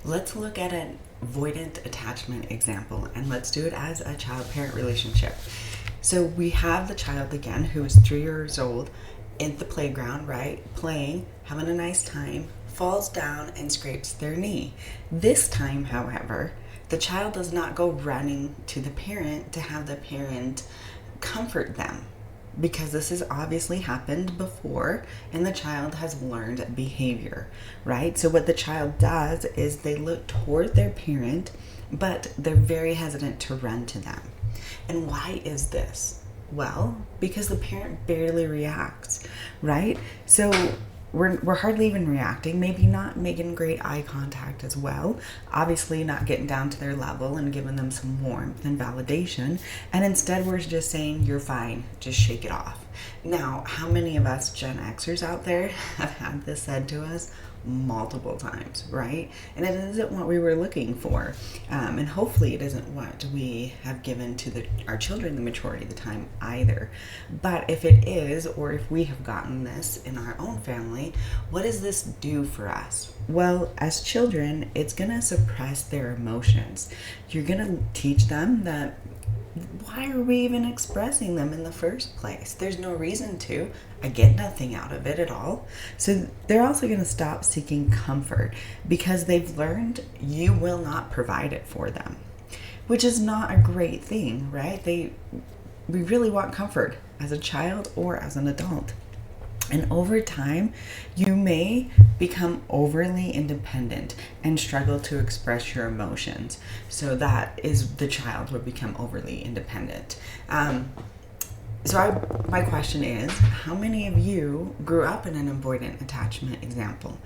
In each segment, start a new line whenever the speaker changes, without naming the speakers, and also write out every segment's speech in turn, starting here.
Let's look at an avoidant attachment example, and let's do it as a child-parent relationship. So we have the child again who is 3 years old in the playground, right? Playing, having a nice time, falls down and scrapes their knee. This time, however, the child does not go running to the parent to have the parent comfort them, because this has obviously happened before and the child has learned behavior, right? So what the child does is they look toward their parent, but they're very hesitant to run to them. And why is this? Well, because the parent barely reacts, right? So we're hardly even reacting, maybe not making great eye contact as well, obviously not getting down to their level and giving them some warmth and validation, and instead we're just saying, you're fine, just shake it off. Now, how many of us Gen Xers out there have had this said to us multiple times, right? And it isn't what we were looking for, and hopefully it isn't what we have given to our children the majority of the time either. But if it is, or if we have gotten this in our own family, what does this do for us? Well, as children, it's gonna suppress their emotions. You're gonna teach them that why are we even expressing them in the first place? There's no reason to. I get nothing out of it at all. So they're also going to stop seeking comfort because they've learned you will not provide it for them, which is not a great thing, right? We really want comfort as a child or as an adult. And over time, you may become overly independent and struggle to express your emotions. So that is, the child will become overly independent. My question is, how many of you grew up in an avoidant attachment example?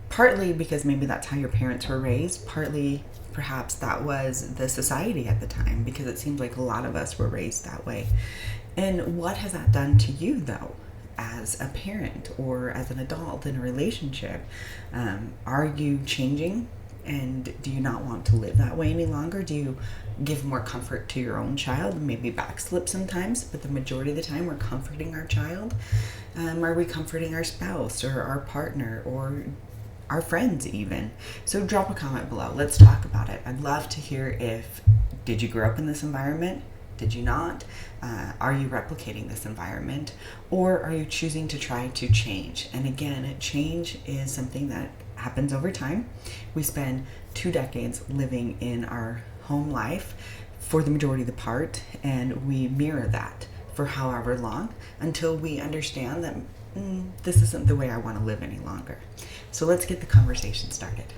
Partly because maybe that's how your parents were raised, partly perhaps that was the society at the time, because it seems like a lot of us were raised that way. And what has that done to you, though, as a parent or as an adult in a relationship? Are you changing? And do you not want to live that way any longer? Do you give more comfort to your own child? Maybe backslip sometimes, but the majority of the time we're comforting our child. Are we comforting our spouse or our partner or our friends even? So drop a comment below. Let's talk about it. I'd love to hear did you grow up in this environment? Did you not? Are you replicating this environment? Or are you choosing to try to change? And again, change is something that happens over time. We spend 2 decades living in our home life for the majority of the part, and we mirror that for however long until we understand that this isn't the way I want to live any longer. So let's get the conversation started.